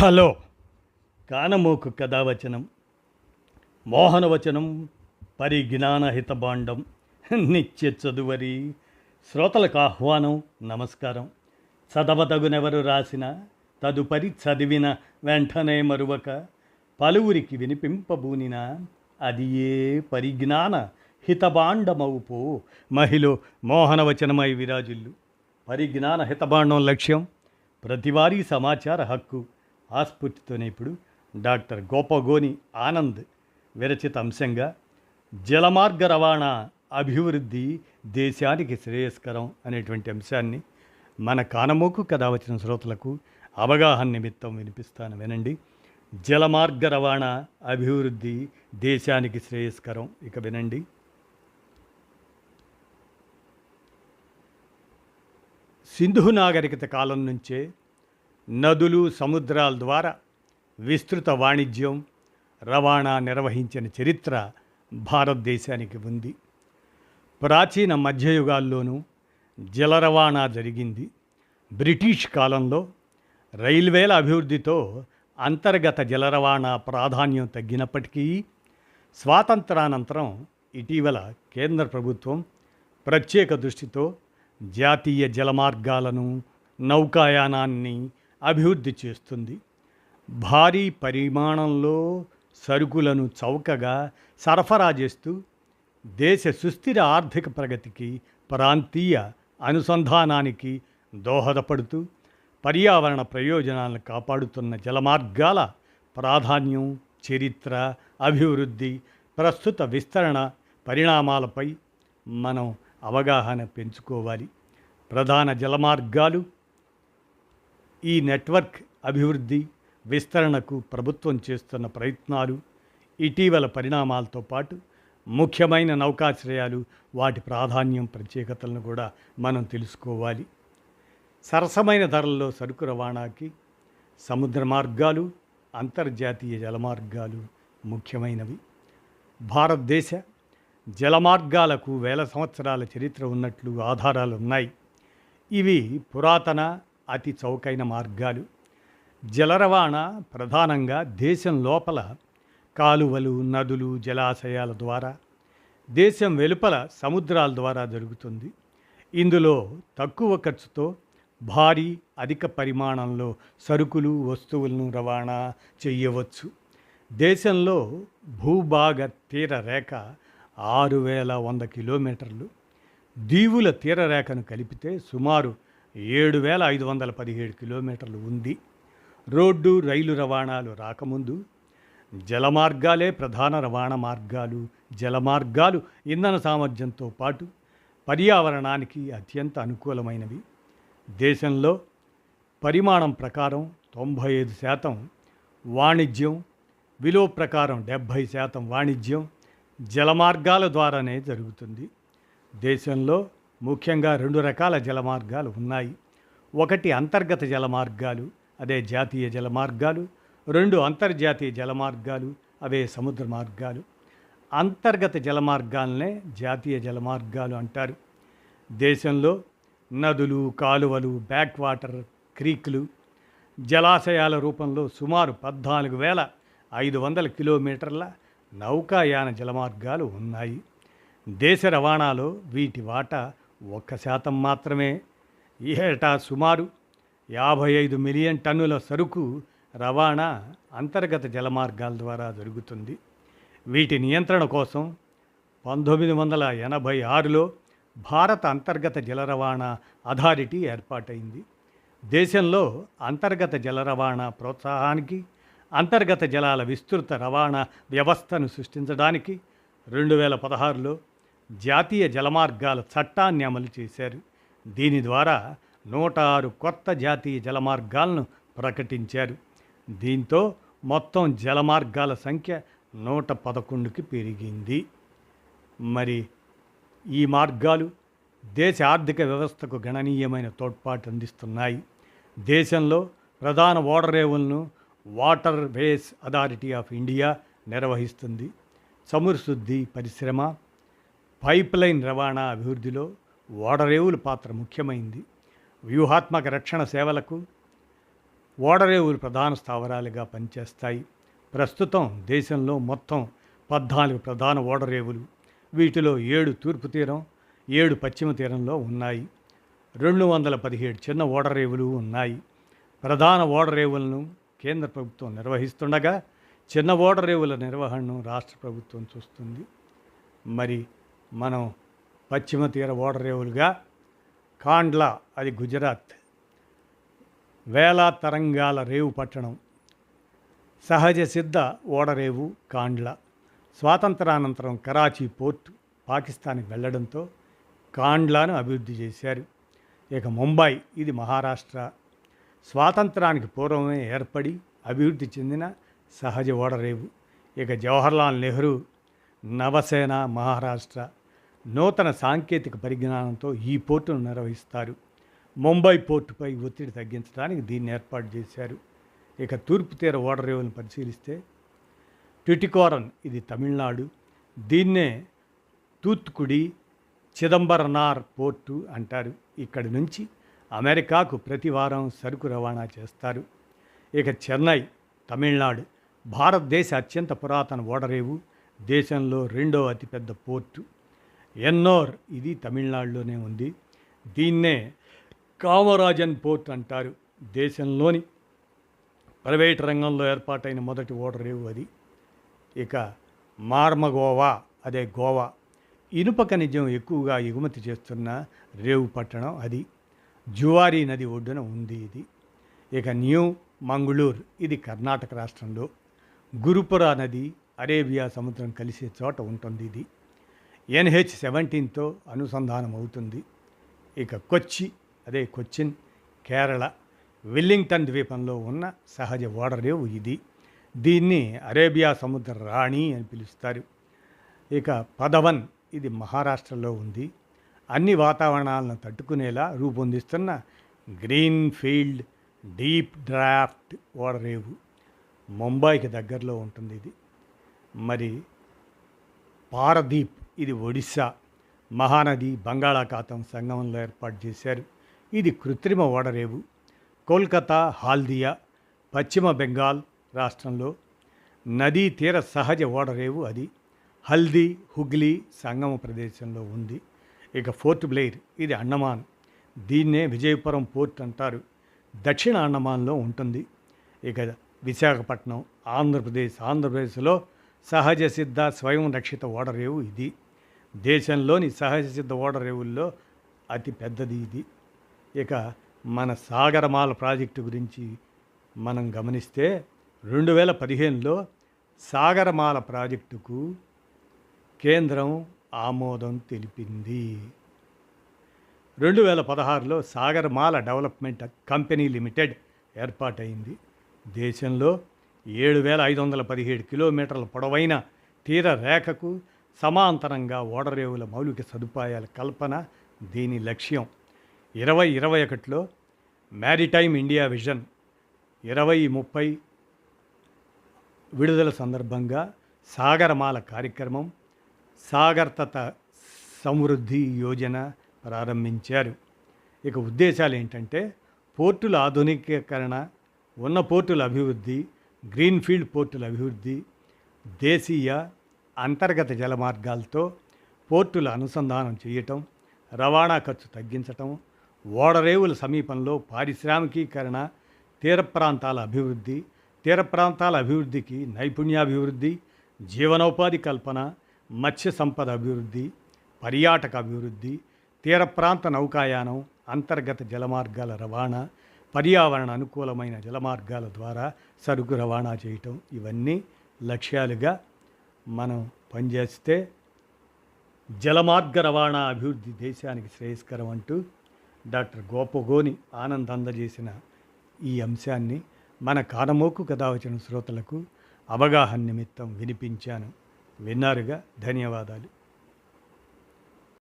Hello కానమోకు కథావచనం మోహనవచనం పరిజ్ఞాన హితభాండం నిత్య చదువరి శ్రోతలకు ఆహ్వానం నమస్కారం. చదవతగునెవరు రాసిన తదుపరి చదివిన వెంటనే మరువక పలువురికి వినిపింపబూనిన అది ఏ పరిజ్ఞాన హితభాండమవుపో మహిళ మోహనవచనమై విరాజిల్లు. పరిజ్ఞాన హితభాండం లక్ష్యం ప్రతివారీ సమాచార హక్కు. ఆస్ఫూర్తితోనే ఇప్పుడు డాక్టర్ గోపగోని ఆనంద్ విరచిత అంశంగా జలమార్గ రవాణా అభివృద్ధి దేశానికి శ్రేయస్కరం అనేటువంటి అంశాన్ని మన కానమోకు కథ వచ్చిన శ్రోతలకు అవగాహన నిమిత్తం వినిపిస్తాను, వినండి. జలమార్గ రవాణా అభివృద్ధి దేశానికి శ్రేయస్కరం. ఇక వినండి. సింధు నాగరికత కాలం నుంచే నదులు సముద్రాల ద్వారా విస్తృత వాణిజ్యం రవాణా నిర్వహించిన చరిత్ర భారతదేశానికి ఉంది. ప్రాచీన మధ్యయుగాల్లోనూ జల రవాణా జరిగింది. బ్రిటిష్ కాలంలో రైల్వేల అభివృద్ధితో అంతర్గత జల రవాణా ప్రాధాన్యం తగ్గినప్పటికీ స్వాతంత్రానంతరం ఇటీవల కేంద్ర ప్రభుత్వం ప్రత్యేక దృష్టితో జాతీయ జలమార్గాలను నౌకాయానాన్ని అభివృద్ధి చేస్తుంది. భారీ పరిమాణంలో సరుకులను చౌకగా సరఫరా చేస్తూ దేశ సుస్థిర ఆర్థిక ప్రగతికి, ప్రాంతీయ అనుసంధానానికి దోహదపడుతూ పర్యావరణ ప్రయోజనాలను కాపాడుతున్న జలమార్గాల ప్రాధాన్యం, చరిత్ర, అభివృద్ధి, ప్రస్తుత విస్తరణ పరిణామాలపై మనం అవగాహన పెంచుకోవాలి. ప్రధాన జలమార్గాలు, ఈ నెట్వర్క్ అభివృద్ధి విస్తరణకు ప్రభుత్వం చేస్తున్న ప్రయత్నాలు, ఇటీవల పరిణామాలతో పాటు ముఖ్యమైన నౌకాశ్రయాలు, వాటి ప్రాధాన్యం, ప్రత్యేకతలను కూడా మనం తెలుసుకోవాలి. సరసమైన ధరల్లో సరుకు రవాణాకి సముద్ర మార్గాలు, అంతర్జాతీయ జలమార్గాలు ముఖ్యమైనవి. భారతదేశ జలమార్గాలకు వేల సంవత్సరాల చరిత్ర ఉన్నట్లు ఆధారాలు ఉన్నాయి. ఇవి పురాతన, అతి చౌకైన మార్గాలు. జల రవాణా ప్రధానంగా దేశం లోపల కాలువలు, నదులు, జలాశయాల ద్వారా, దేశం వెలుపల సముద్రాల ద్వారా జరుగుతుంది. ఇందులో తక్కువ ఖర్చుతో భారీ, అధిక పరిమాణంలో సరుకులు, వస్తువులను రవాణా చేయవచ్చు. దేశంలో భూభాగ తీర రేఖ 6100 కిలోమీటర్లు. దీవుల తీరరేఖను కలిపితే సుమారు 7517 కిలోమీటర్లు ఉంది. రోడ్డు, రైలు రవాణాలు రాకముందు జలమార్గాలే ప్రధాన రవాణా మార్గాలు. జలమార్గాలు ఇంధన సామర్థ్యంతో పాటు పర్యావరణానికి అత్యంత అనుకూలమైనవి. దేశంలో పరిమాణం ప్రకారం 95% వాణిజ్యం, విలువ ప్రకారం 70% వాణిజ్యం జలమార్గాల ద్వారానే జరుగుతుంది. దేశంలో ముఖ్యంగా 2 రకాల జలమార్గాలు ఉన్నాయి. ఒకటి అంతర్గత జలమార్గాలు, అదే జాతీయ జలమార్గాలు. 2 అంతర్జాతీయ జలమార్గాలు, అవే సముద్ర మార్గాలు. అంతర్గత జలమార్గాలనే జాతీయ జలమార్గాలు అంటారు. దేశంలో నదులు, కాలువలు, బ్యాక్ వాటర్, క్రీక్లు, జలాశయాల రూపంలో సుమారు 14,500 కిలోమీటర్ల నౌకాయాన జలమార్గాలు ఉన్నాయి. దేశ రవాణాలో వీటి వాటా 1% మాత్రమే. ఏటా సుమారు 55 మిలియన్ టన్నుల సరుకు రవాణా అంతర్గత జలమార్గాల ద్వారా జరుగుతుంది. వీటి నియంత్రణ కోసం 1986లో భారత అంతర్గత జల రవాణా అథారిటీ ఏర్పాటైంది. దేశంలో అంతర్గత జల రవాణా ప్రోత్సాహానికి, అంతర్గత జలాల విస్తృత రవాణా వ్యవస్థను సృష్టించడానికి 2016లో జాతీయ జలమార్గాల చట్టాన్ని అమలు చేశారు. దీని ద్వారా 106 కొత్త జాతీయ జలమార్గాలను ప్రకటించారు. దీంతో మొత్తం జలమార్గాల సంఖ్య 111కి పెరిగింది. మరి ఈ మార్గాలు దేశ ఆర్థిక వ్యవస్థకు గణనీయమైన తోడ్పాటు అందిస్తున్నాయి. దేశంలో ప్రధాన ఓడరేవులను waterways authority of India నిర్వహిస్తుంది. చమురు శుద్ధి పరిశ్రమ, పైప్లైన్ రవాణా అభివృద్ధిలో ఓడరేవుల పాత్ర ముఖ్యమైంది. వ్యూహాత్మక రక్షణ సేవలకు ఓడరేవులు ప్రధాన స్థావరాలుగా పనిచేస్తాయి. ప్రస్తుతం దేశంలో మొత్తం 14 ప్రధాన ఓడరేవులు, వీటిలో 7 తూర్పు తీరం, 7 పశ్చిమ తీరంలో ఉన్నాయి. 217 చిన్న ఓడరేవులు ఉన్నాయి. ప్రధాన ఓడరేవులను కేంద్ర ప్రభుత్వం నిర్వహిస్తుండగా చిన్న ఓడరేవుల నిర్వహణను రాష్ట్ర ప్రభుత్వం చూస్తుంది. మరి మనం పశ్చిమ తీర ఓడరేవులుగా కాండ్లా, అది గుజరాత్, వేల తరంగాల రేవు పట్టణం, సహజ సిద్ధ ఓడరేవు కాండ్లా. స్వాతంత్రానంతరం కరాచీ పోర్టు పాకిస్తాన్కి వెళ్ళడంతో కాండ్లాను అభివృద్ధి చేశారు. ఇక ముంబై, ఇది మహారాష్ట్ర, స్వాతంత్రానికి పూర్వమే ఏర్పడి అభివృద్ధి చెందిన సహజ ఓడరేవు. ఇక జవహర్లాల్ నెహ్రూ నవసేన, మహారాష్ట్ర, నూతన సాంకేతిక పరిజ్ఞానంతో ఈ పోర్టును నిర్వహిస్తారు. ముంబై పోర్టుపై ఒత్తిడి తగ్గించడానికి దీన్ని ఏర్పాటు చేశారు. ఇక తూర్పు తీర ఓడరేవులను పరిశీలిస్తే ట్యుటికోరన్, ఇది తమిళనాడు, దీన్నే తూత్తుకుడి చిదంబరనార్ పోర్టు అంటారు. ఇక్కడి నుంచి అమెరికాకు ప్రతి వారం సరుకు రవాణా చేస్తారు. ఇక చెన్నై, తమిళనాడు, భారతదేశ అత్యంత పురాతన ఓడరేవు, దేశంలో 2వ అతిపెద్ద పోర్టు. ఎన్నోర్, ఇది తమిళనాడులోనే ఉంది, దీన్నే కామరాజన్ పోర్ట్ అంటారు. దేశంలోని ప్రైవేటు రంగంలో ఏర్పాటైన మొదటి ఓడరేవు అది. ఇక మార్మగోవా, అదే గోవా, ఇనుప ఖనిజం ఎక్కువగా ఎగుమతి చేస్తున్న రేవు పట్టణం అది. జువారీ నది ఒడ్డున ఉంది ఇది. ఇక న్యూ మంగళూరు, ఇది కర్ణాటక రాష్ట్రంలో. గురుపురా నది అరేబియా సముద్రం కలిసే చోట ఉంటుంది ఇది. NH-17తో అనుసంధానం అవుతుంది. ఇక కొచ్చి, అదే కొచ్చిన్, కేరళ, వెల్లింగ్టన్ ద్వీపంలో ఉన్న సహజ ఓడరేవు ఇది. దీన్ని అరేబియా సముద్ర రాణి అని పిలుస్తారు. ఇక పదవన్, ఇది మహారాష్ట్రలో ఉంది. అన్ని వాతావరణాలను తట్టుకునేలా రూపొందిస్తున్న గ్రీన్ ఫీల్డ్ డీప్ డ్రాఫ్ట్ ఓడరేవు, ముంబైకి దగ్గరలో ఉంటుంది ఇది. మరి పారదీప్, ఇది ఒడిశా, మహానది బంగాళాఖాతం సంగమంలో ఏర్పాటు చేశారు. ఇది కృత్రిమ ఓడరేవు. కోల్కతా, హాల్దియా, పశ్చిమ బెంగాల్ రాష్ట్రంలో నదీ తీర సహజ ఓడరేవు అది. హల్దీ, హుగ్లీ సంగమ ప్రదేశంలో ఉంది. ఇక ఫోర్ట్ బ్లెయిర్, ఇది అండమాన్, దీన్నే విజయపురం పోర్ట్ అంటారు, దక్షిణ అండమాన్లో ఉంటుంది. ఇక విశాఖపట్నం, ఆంధ్రప్రదేశ్లో సహజ సిద్ధ స్వయం రక్షిత ఓడరేవు ఇది. దేశంలోని సహజ సిద్ధ ఓడరేవుల్లో అతి పెద్దది ఇది. ఇక మన సాగరమాల ప్రాజెక్టు గురించి మనం గమనిస్తే 2015లో సాగరమాల ప్రాజెక్టుకు కేంద్రం ఆమోదం తెలిపింది. 2016లో సాగరమాల డెవలప్మెంట్ కంపెనీ లిమిటెడ్ ఏర్పాటైంది. దేశంలో 7,517 కిలోమీటర్ల పొడవైన తీర రేఖకు సమాంతరంగా ఓడరేవుల మౌలిక సదుపాయాల కల్పన దీని లక్ష్యం. 2021లో మ్యారిటైమ్ ఇండియా విజన్ 2030 విడుదల సందర్భంగా సాగరమాల కార్యక్రమం, సాగర్తత సమృద్ధి యోజన ప్రారంభించారు. ఇక ఉద్దేశాలు ఏంటంటే పోర్టుల ఆధునికీకరణ, ఉన్న పోర్టుల అభివృద్ధి, గ్రీన్ఫీల్డ్ పోర్టుల అభివృద్ధి, దేశీయ అంతర్గత జలమార్గాలతో పోర్టుల అనుసంధానం చేయటం, రవాణా ఖర్చు తగ్గించటం, ఓడరేవుల సమీపంలో పారిశ్రామికీకరణ, తీర ప్రాంతాల అభివృద్ధికి నైపుణ్యాభివృద్ధి, జీవనోపాధి కల్పన, మత్స్య సంపద అభివృద్ధి, పర్యాటక అభివృద్ధి, తీర ప్రాంత నౌకాయానం, అంతర్గత జలమార్గాల రవాణా, పర్యావరణ అనుకూలమైన జలమార్గాల ద్వారా సరుకు రవాణా చేయటం, ఇవన్నీ లక్ష్యాలుగా మనం పనిచేస్తే జలమార్గ రవాణా అభివృద్ధి దేశానికి శ్రేయస్కరం అంటూ డాక్టర్ గోపగోని ఆనంద్ అందజేసిన ఈ అంశాన్ని మన కానమోకు కథ వచ్చిన శ్రోతలకు అవగాహన నిమిత్తం వినిపించాను. విన్నారుగా, ధన్యవాదాలు.